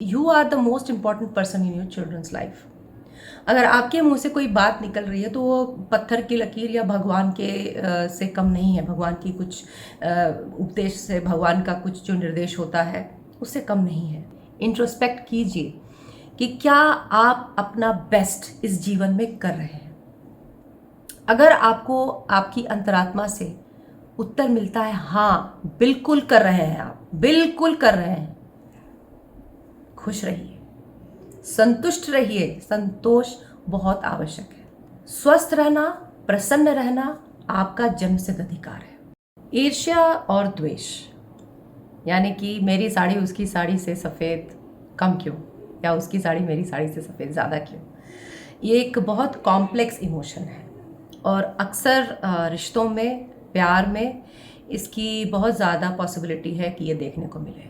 You are the most important person in your children's life. अगर आपके मुंह से कोई बात निकल रही है तो वो पत्थर की लकीर या भगवान के से कम नहीं है। भगवान की कुछ उपदेश से, भगवान का कुछ जो निर्देश होता है उससे कम नहीं है। इंट्रोस्पेक्ट कीजिए कि क्या आप अपना बेस्ट इस जीवन में कर रहे हैं। अगर आपको आपकी अंतरात्मा से उत्तर मिलता है हाँ बिल्कुल कर रहे हैं, आप बिल्कुल कर रहे हैं, खुश रहिए, संतुष्ट रहिए। संतोष बहुत आवश्यक है। स्वस्थ रहना, प्रसन्न रहना आपका जन्मसिद्ध अधिकार है। ईर्ष्या और द्वेष, यानी कि मेरी साड़ी उसकी साड़ी से सफ़ेद कम क्यों, या उसकी साड़ी मेरी साड़ी से सफ़ेद ज़्यादा क्यों, ये एक बहुत कॉम्प्लेक्स इमोशन है और अक्सर रिश्तों में, प्यार में इसकी बहुत ज़्यादा पॉसिबिलिटी है कि ये देखने को मिले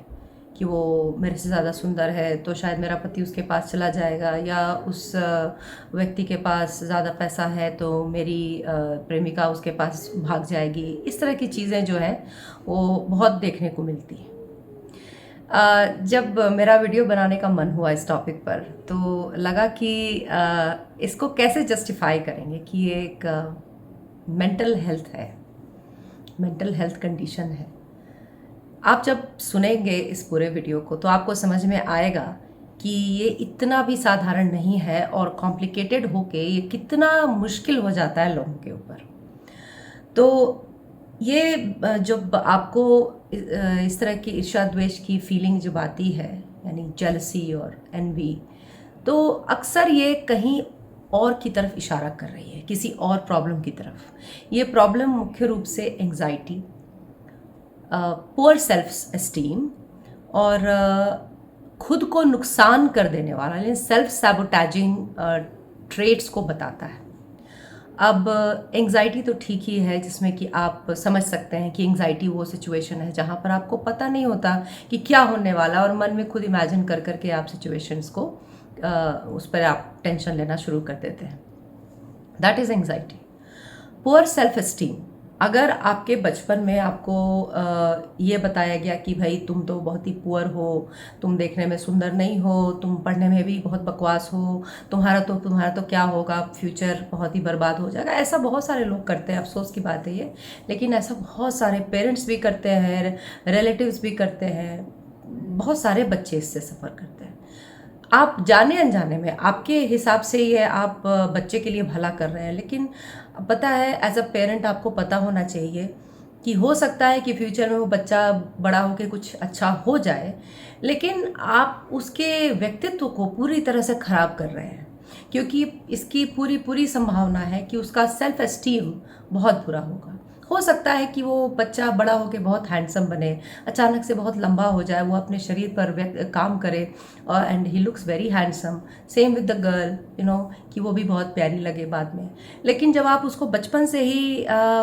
कि वो मेरे से ज़्यादा सुंदर है तो शायद मेरा पति उसके पास चला जाएगा, या उस व्यक्ति के पास ज़्यादा पैसा है तो मेरी प्रेमिका उसके पास भाग जाएगी। इस तरह की चीज़ें जो हैं वो बहुत देखने को मिलती हैं। जब मेरा वीडियो बनाने का मन हुआ इस टॉपिक पर तो लगा कि इसको कैसे जस्टिफाई करेंगे कि ये एक मेंटल हेल्थ है, मेंटल हेल्थ कंडीशन है। आप जब सुनेंगे इस पूरे वीडियो को तो आपको समझ में आएगा कि ये इतना भी साधारण नहीं है और कॉम्प्लिकेटेड होके ये कितना मुश्किल हो जाता है लोगों के ऊपर। तो ये जब आपको इस तरह की ईर्ष्या द्वेष की फीलिंग जब आती है, यानी जेलसी और एनवी, तो अक्सर ये कहीं और की तरफ इशारा कर रही है, किसी और प्रॉब्लम की तरफ। ये प्रॉब्लम मुख्य रूप से एंग्जाइटी, पुअर सेल्फ एस्टीम और खुद को नुकसान कर देने वाला, यानी सेल्फ सैबोटैजिंग ट्रेट्स को बताता है। अब एंग्जाइटी तो ठीक ही है, जिसमें कि आप समझ सकते हैं कि एंग्जाइटी वो सिचुएशन है जहाँ पर आपको पता नहीं होता कि क्या होने वाला, और मन में खुद इमेजिन कर करके आप सिचुएशंस को उस पर आप टेंशन लेना शुरू कर देते हैं। That is anxiety. Poor self esteem, अगर आपके बचपन में आपको ये बताया गया कि भाई तुम तो बहुत ही पुअर हो, तुम देखने में सुंदर नहीं हो, तुम पढ़ने में भी बहुत बकवास हो, तुम्हारा तो क्या होगा, फ्यूचर बहुत ही बर्बाद हो जाएगा, ऐसा बहुत सारे लोग करते हैं। अफसोस की बात है ये, लेकिन ऐसा बहुत सारे पेरेंट्स भी करते हैं, रिलेटिव्स भी करते हैं, बहुत सारे बच्चे इससे सफ़र करते हैं। आप जाने अनजाने में, आपके हिसाब से ये आप बच्चे के लिए भला कर रहे हैं, लेकिन पता है एज अ पेरेंट आपको पता होना चाहिए कि हो सकता है कि फ्यूचर में वो बच्चा बड़ा होकर कुछ अच्छा हो जाए, लेकिन आप उसके व्यक्तित्व को पूरी तरह से ख़राब कर रहे हैं, क्योंकि इसकी पूरी संभावना है कि उसका सेल्फ एस्टीम बहुत बुरा होगा। हो सकता है कि वो बच्चा बड़ा होकर बहुत हैंडसम बने, अचानक से बहुत लंबा हो जाए, वो अपने शरीर पर काम करे और and he looks very handsome. Same with the girl, कि वो भी बहुत प्यारी लगे बाद में। लेकिन जब आप उसको बचपन से ही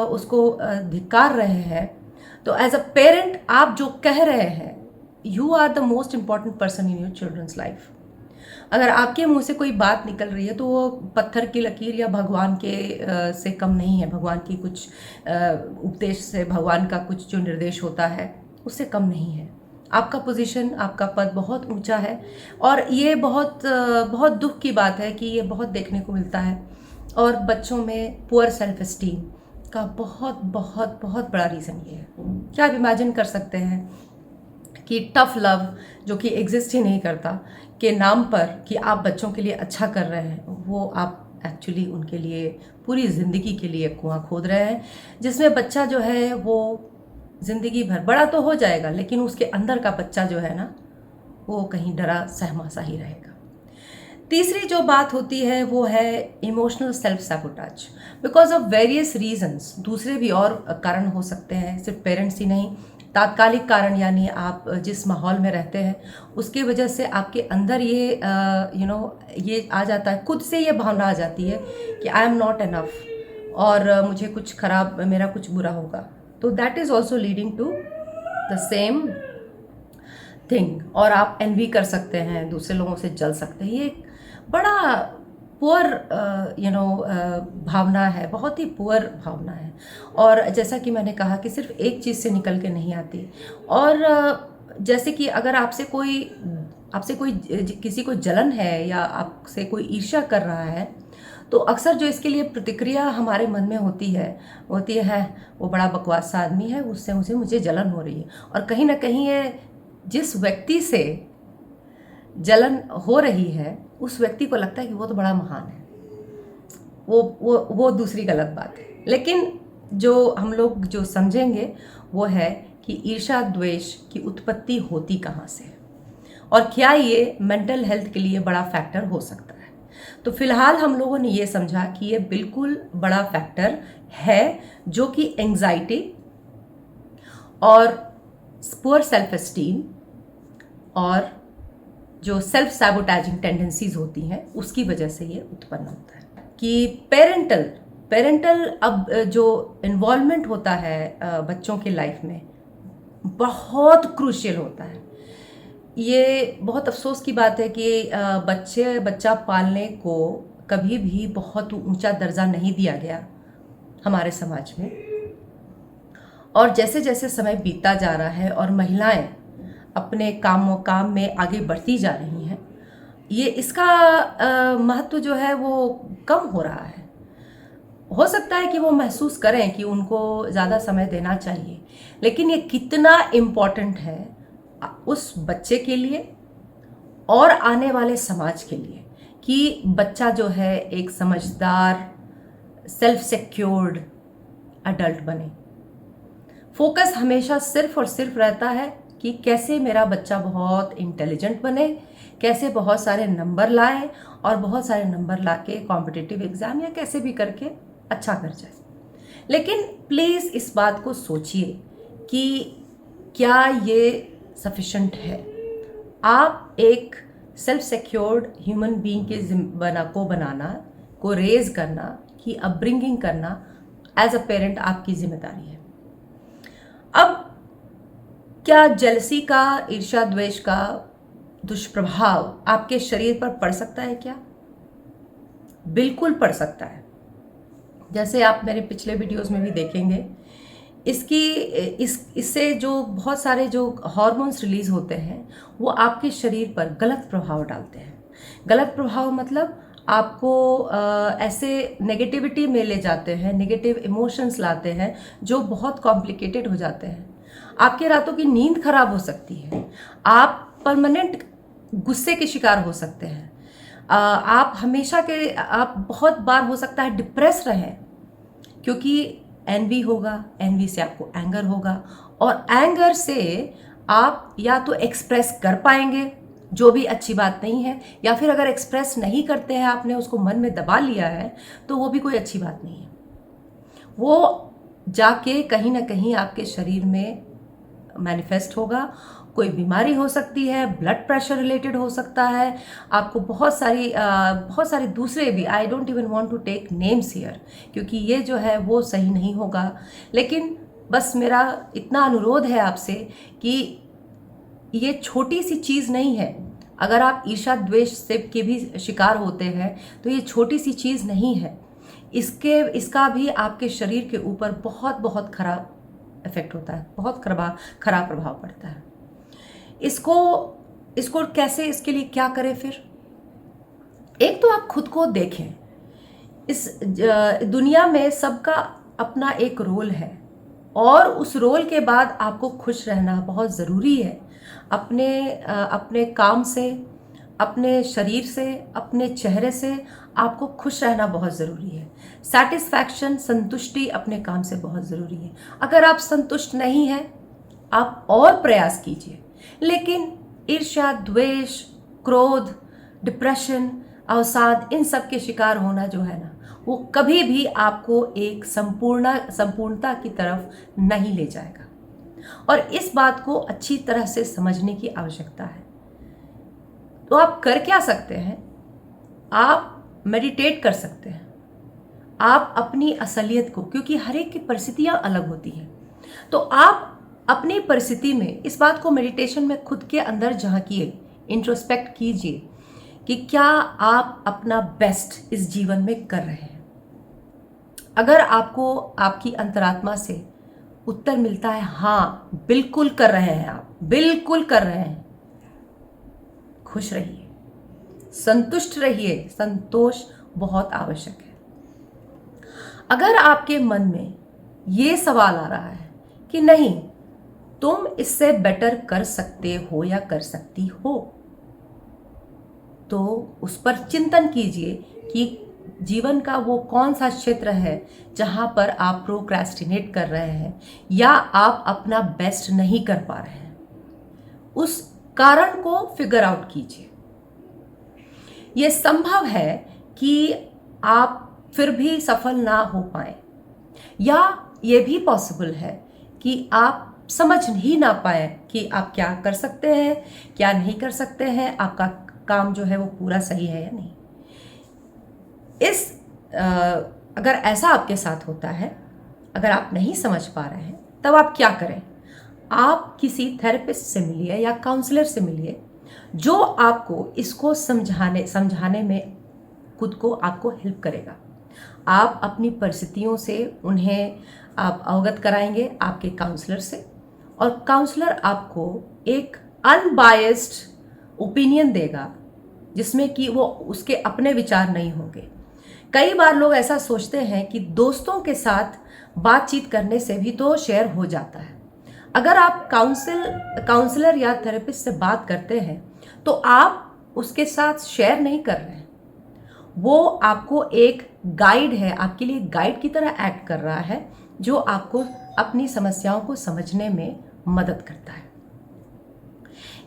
उसको धिक्कार रहे हैं, तो एज अ पेरेंट आप जो कह रहे हैं, you are the most important person in your children's life. अगर आपके मुंह से कोई बात निकल रही है तो वो पत्थर की लकीर या भगवान के से कम नहीं है। भगवान की कुछ उपदेश से, भगवान का कुछ जो निर्देश होता है उससे कम नहीं है। आपका पोजीशन, आपका पद बहुत ऊंचा है, और ये बहुत दुख की बात है कि ये बहुत देखने को मिलता है। और बच्चों में पुअर सेल्फ एस्टीम का बहुत बहुत बहुत बड़ा रीज़न ये है। क्या आप इमेजिन कर सकते हैं कि टफ लव, जो कि एग्जिस्ट ही नहीं करता, के नाम पर कि आप बच्चों के लिए अच्छा कर रहे हैं, वो आप एक्चुअली उनके लिए पूरी ज़िंदगी के लिए कुआं खोद रहे हैं, जिसमें बच्चा जो है वो ज़िंदगी भर बड़ा तो हो जाएगा, लेकिन उसके अंदर का बच्चा जो है ना, वो कहीं डरा सहमा सा ही रहेगा। तीसरी जो बात होती है वो है emotional self sabotage, because of various reasons. दूसरे भी और कारण हो सकते हैं, सिर्फ पेरेंट्स ही नहीं, तात्कालिक कारण, यानी आप जिस माहौल में रहते हैं उसकी वजह से आपके अंदर ये ये आ जाता है, खुद से ये भावना आ जाती है कि आई एम नॉट इनफ और मुझे कुछ खराब, मेरा कुछ बुरा होगा। तो that is also leading to the same thing, और आप एनवी कर सकते हैं, दूसरे लोगों से जल सकते हैं। ये एक बड़ा पुअर भावना है, बहुत ही पुअर भावना है। और जैसा कि मैंने कहा कि सिर्फ एक चीज़ से निकल के नहीं आती। और जैसे कि अगर आपसे कोई आपसे कोई किसी को जलन है या आपसे कोई ईर्ष्या कर रहा है, तो अक्सर जो इसके लिए प्रतिक्रिया हमारे मन में होती है वो बड़ा बकवास सा आदमी है, उससे मुझे जलन हो रही है। और कहीं ना कहीं ये जिस व्यक्ति से जलन हो रही है उस व्यक्ति को लगता है कि वो तो बड़ा महान है। वो दूसरी गलत बात है। लेकिन जो हम लोग जो समझेंगे वो है कि ईर्ष्या द्वेष की उत्पत्ति होती कहाँ से है और क्या ये मेंटल हेल्थ के लिए बड़ा फैक्टर हो सकता है। तो फिलहाल हम लोगों ने ये समझा कि ये बिल्कुल बड़ा फैक्टर है जो कि एंजाइटी और पुअर सेल्फ एस्टीम और जो सेल्फ सैबोटैजिंग टेंडेंसीज होती हैं उसकी वजह से ये उत्पन्न होता है। कि पेरेंटल अब जो इन्वॉल्वमेंट होता है बच्चों के लाइफ में बहुत क्रूशियल होता है। ये बहुत अफसोस की बात है कि बच्चा पालने को कभी भी बहुत ऊंचा दर्जा नहीं दिया गया हमारे समाज में। और जैसे जैसे समय बीतता जा रहा है और महिलाएं अपने काम में आगे बढ़ती जा रही हैं, ये इसका महत्व जो है वो कम हो रहा है। हो सकता है कि वो महसूस करें कि उनको ज़्यादा समय देना चाहिए, लेकिन ये कितना इम्पोर्टेंट है उस बच्चे के लिए और आने वाले समाज के लिए कि बच्चा जो है एक समझदार सेल्फ सिक्योर्ड अडल्ट बने। फोकस हमेशा सिर्फ और सिर्फ रहता है कि कैसे मेरा बच्चा बहुत इंटेलिजेंट बने, कैसे बहुत सारे नंबर लाए और बहुत सारे नंबर ला के कॉम्पिटिटिव एग्ज़ाम या कैसे भी करके अच्छा कर जाए। लेकिन प्लीज़ इस बात को सोचिए कि क्या ये सफिशेंट है। आप एक सेल्फ सिक्योर्ड ह्यूमन बीइंग के बनाना को रेज करना की अपब्रिंगिंग करना एज अ पेरेंट आपकी जिम्मेदारी है। अब क्या जेलसी का, ईर्ष्या द्वेष का दुष्प्रभाव आपके शरीर पर पड़ सकता है क्या? बिल्कुल पड़ सकता है। जैसे आप मेरे पिछले वीडियोस में भी देखेंगे, इससे जो बहुत सारे जो हार्मोन्स रिलीज होते हैं वो आपके शरीर पर गलत प्रभाव डालते हैं। गलत प्रभाव मतलब आपको ऐसे नेगेटिविटी में ले जाते हैं, नेगेटिव इमोशंस लाते हैं जो बहुत कॉम्प्लिकेटेड हो जाते हैं। आपके रातों की नींद खराब हो सकती है, आप परमानेंट गुस्से के शिकार हो सकते हैं, आप बहुत बार हो सकता है डिप्रेस रहें, क्योंकि एनवी होगा, एनवी से आपको एंगर होगा और एंगर से आप या तो एक्सप्रेस कर पाएंगे जो भी अच्छी बात नहीं है, या फिर अगर एक्सप्रेस नहीं करते हैं, आपने उसको मन में दबा लिया है, तो वो भी कोई अच्छी बात नहीं है। वो जाके कहीं ना कहीं आपके शरीर में मैनिफेस्ट होगा। कोई बीमारी हो सकती है, ब्लड प्रेशर रिलेटेड हो सकता है, आपको बहुत सारी दूसरे भी, I don't even want to take names here, क्योंकि ये जो है वो सही नहीं होगा। लेकिन बस मेरा इतना अनुरोध है आपसे कि ये छोटी सी चीज़ नहीं है। अगर आप ईर्ष्या द्वेष से के भी शिकार होते हैं तो ये छोटी सी चीज़ नहीं है। इसका भी आपके शरीर के ऊपर बहुत बहुत खराब इफेक्ट होता है, बहुत खराब प्रभाव पड़ता है। इसको कैसे, इसके लिए क्या करें फिर? एक तो आप खुद को देखें। इस दुनिया में सबका अपना एक रोल है और उस रोल के बाद आपको खुश रहना बहुत ज़रूरी है। अपने काम से, अपने शरीर से, अपने चेहरे से आपको खुश रहना बहुत ज़रूरी है। सैटिस्फैक्शन, संतुष्टि अपने काम से बहुत ज़रूरी है। अगर आप संतुष्ट नहीं हैं, आप और प्रयास कीजिए। लेकिन ईर्ष्या, द्वेष, क्रोध, डिप्रेशन, अवसाद, इन सब के शिकार होना जो है ना, वो कभी भी आपको एक संपूर्णता की तरफ नहीं ले जाएगा। और इस बात को अच्छी तरह से समझने की आवश्यकता है। तो आप कर क्या सकते हैं? आप मेडिटेट कर सकते हैं। आप अपनी असलियत को, क्योंकि हर एक की परिस्थितियां अलग होती हैं, तो आप अपनी परिस्थिति में इस बात को मेडिटेशन में खुद के अंदर झांकिए, इंट्रोस्पेक्ट कीजिए कि क्या आप अपना बेस्ट इस जीवन में कर रहे हैं। अगर आपको आपकी अंतरात्मा से उत्तर मिलता है हाँ बिल्कुल कर रहे हैं, आप बिल्कुल कर रहे हैं, खुश रहिए, संतुष्ट रहिए। संतोष बहुत आवश्यक है। अगर आपके मन में ये सवाल आ रहा है कि नहीं, तुम इससे बेटर कर सकते हो या कर सकती हो, तो उस पर चिंतन कीजिए कि जीवन का वो कौन सा क्षेत्र है जहां पर आप प्रोक्रेस्टिनेट कर रहे हैं या आप अपना बेस्ट नहीं कर पा रहे हैं। उस कारण को फिगर आउट कीजिए। ये संभव है कि आप फिर भी सफल ना हो पाए, या ये भी पॉसिबल है कि आप समझ ही ना पाए कि आप क्या कर सकते हैं, क्या नहीं कर सकते हैं, आपका काम जो है वो पूरा सही है या नहीं। अगर ऐसा आपके साथ होता है, अगर आप नहीं समझ पा रहे हैं, तब आप क्या करें? आप किसी थेरेपिस्ट से मिलिए या काउंसलर से मिलिए जो आपको इसको समझाने में खुद को आपको हेल्प करेगा। आप अपनी परिस्थितियों से उन्हें आप अवगत कराएंगे आपके काउंसलर से, और काउंसलर आपको एक अनबायस्ड ओपिनियन देगा जिसमें कि वो उसके अपने विचार नहीं होंगे। कई बार लोग ऐसा सोचते हैं कि दोस्तों के साथ बातचीत करने से भी तो शेयर हो जाता है। अगर आप काउंसलर या थेरेपिस्ट से बात करते हैं तो आप उसके साथ शेयर नहीं कर रहे हैं, वो आपको एक गाइड है, आपके लिए गाइड की तरह एक्ट कर रहा है, जो आपको अपनी समस्याओं को समझने में मदद करता है।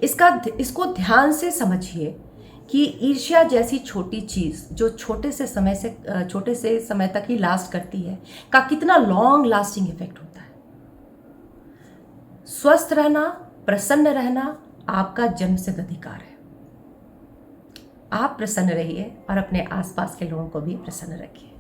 इसको ध्यान से समझिए कि ईर्ष्या जैसी छोटी चीज़ जो छोटे से समय तक ही लास्ट करती है, का कितना लॉन्ग लास्टिंग इफेक्ट होता है। स्वस्थ रहना, प्रसन्न रहना आपका जन्मसिद्ध अधिकार है। आप प्रसन्न रहिए और अपने आसपास के लोगों को भी प्रसन्न रखिए।